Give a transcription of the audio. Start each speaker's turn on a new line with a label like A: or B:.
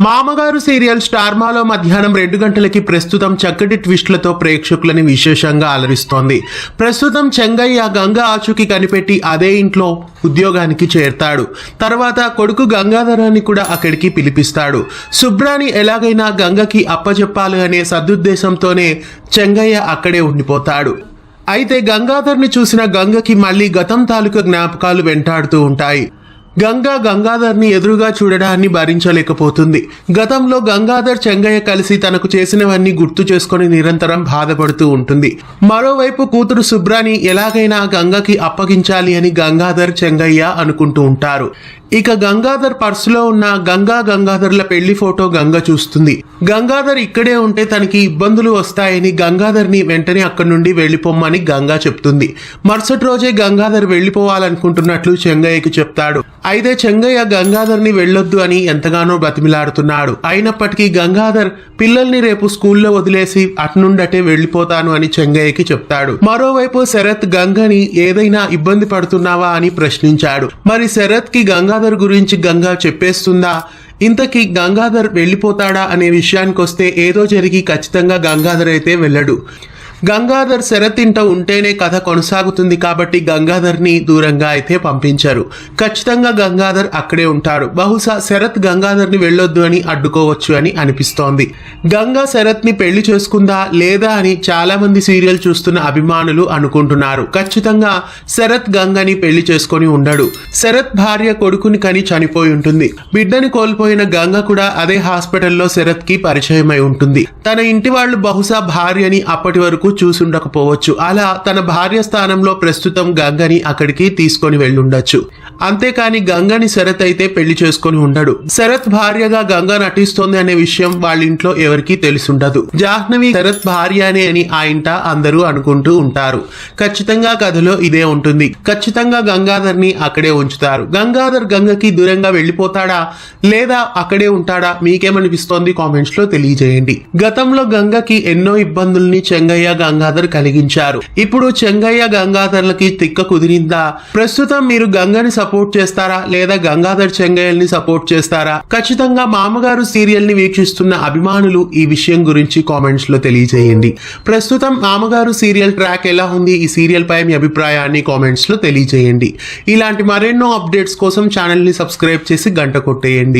A: మామగారు serial star మాలో మధ్యాహ్నం 2 గంటలకి ప్రస్తుతం చక్కటి ట్విస్ట్లతో ప్రేక్షకులని విశేషంగా అలరిస్తోంది. ప్రస్తుతం చెంగయ్య గంగ ఆచూకీ కనిపెట్టి అదే ఇంట్లో ఉద్యోగానికి చేరతాడు. తర్వాత కొడుకు గంగాధరాన్ని కూడా అక్కడికి పిలిపిస్తాడు. శుభ్రాని ఎలాగైనా గంగకి అప్పచెప్పాలి అనే సదుద్దేశంతోనే చెంగయ్య అక్కడే ఉండిపోతాడు. అయితే గంగాధర్ని చూసిన గంగకి మళ్ళీ గతం తాలూకా జ్ఞాపకాలు వెంటాడుతూ ఉంటాయి. గంగాధర్ని ఎదురుగా చూడడాన్ని భరించలేకపోతుంది. గతంలో గంగాధర్ చెంగయ్య కలిసి తనకు చేసినవన్నీ గుర్తు చేసుకుని నిరంతరం బాధపడుతూ ఉంటుంది. మరోవైపు కూతురు శుభ్రాని ఎలాగైనా గంగకి అప్పగించాలి అని గంగాధర్ చెంగయ్య అనుకుంటూ ఉంటారు. ఇక గంగాధర్ పర్సులో ఉన్న గంగాధర్ల పెళ్లి ఫోటో గంగ చూస్తుంది. గంగాధర్ ఇక్కడే ఉంటే తనకి ఇబ్బందులు వస్తాయని గంగాధర్ని వెంటనే అక్కడి నుండి వెళ్లిపోమ్మని గంగా చెప్తుంది. మరుసటి రోజే గంగాధర్ వెళ్లిపోవాలనుకుంటున్నట్లు చెంగయ్యకి చెప్తాడు. అయితే చెంగయ్య గంగాధర్ని వెళ్ళొద్దు అని ఎంతగానో బ్రతిమిలాడుతున్నాడు. అయినప్పటికీ గంగాధర్ పిల్లల్ని రేపు స్కూల్లో వదిలేసి అట్నుండటే వెళ్లిపోతాను అని చెంగయ్యకి చెప్తాడు. మరోవైపు శరత్ గంగని ఏదైనా ఇబ్బంది పడుతున్నావా అని ప్రశ్నించాడు. మరి శరత్ కి గంగాధర్ గురించి గంగా చెప్పేస్తుందా? ఇంతకీ గంగాధర్ వెళ్ళిపోతాడా అనే విషయానికి వస్తే ఏదో జరిగి ఖచ్చితంగా గంగాధర్ అయితే వెళ్ళడు. గంగాధర్ శరత్ ఇంట ఉంటేనే కథ కొనసాగుతుంది కాబట్టి గంగాధర్ని దూరంగా అయితే పంపించారు. ఖచ్చితంగా గంగాధర్ అక్కడే ఉంటారు. బహుశా శరత్ గంగాధర్ని వెళ్ళొద్దు అని అడ్డుకోవచ్చు అని అనిపిస్తోంది. గంగా శరత్ని పెళ్లి చేసుకుందా లేదా అని చాలా మంది సీరియల్ చూస్తున్న అభిమానులు అనుకుంటున్నారు. ఖచ్చితంగా శరత్ గంగని పెళ్లి చేసుకొని ఉండడు. శరత్ భార్య కొడుకుని కని చనిపోయి ఉంటుంది. బిడ్డని కోల్పోయిన గంగ కూడా అదే హాస్పిటల్లో శరత్ కి పరిచయమై ఉంటుంది. తన ఇంటి వాళ్ళు బహుశా భార్యని అప్పటి వరకు చూసుండకపోవచ్చు. అలా తన భార్య స్థానంలో ప్రస్తుతం గంగని అక్కడికి తీసుకొని వెళ్ళుండొచ్చు. అంతేకాని గంగని శరత్ అయితే పెళ్లి చేసుకొని ఉండడు. శరత్ భార్యగా గంగ నటిస్తోంది అనే విషయం వాళ్ళ ఇంట్లో ఎవరికీ తెలిసుండదు. జాహ్నవి శరత్ భార్యనే అని ఆ ఇంట అందరూ అనుకుంటూ ఉంటారు. ఖచ్చితంగా కథలో ఇదే ఉంటుంది. ఖచ్చితంగా గంగాధర్ని అక్కడే ఉంచుతారు. గంగాధర్ గంగకి దూరంగా వెళ్ళిపోతాడా లేదా అక్కడే ఉంటాడా? మీకేమనిపిస్తోంది? కామెంట్స్ లో తెలియజేయండి. గతంలో గంగకి ఎన్నో ఇబ్బందుల్ని చెంగయ్య గంగాధర్ కలిగించారు. ఇప్పుడు చెంగయ్య గంగాధర్లకి తిక్క కుదిరిందా? ప్రస్తుతం మీరు గంగని సపోర్ట్ చేస్తారా లేదా గంగాధర్ చెంగయ్యని సపోర్ట్ చేస్తారా? ఖచ్చితంగా మామగారు సీరియల్ ని వీక్షిస్తున్న అభిమానులు ఈ విషయం గురించి కామెంట్స్ లో తెలియజేయండి. ప్రస్తుతం మామగారు సీరియల్ ట్రాక్ ఎలా ఉంది? ఈ సీరియల్ పై మీ అభిప్రాయాన్ని కామెంట్స్ లో తెలియజేయండి. ఇలాంటి మరెన్నో అప్డేట్స్ కోసం ఛానల్ ని సబ్స్క్రైబ్ చేసి గంట కొట్టేయండి.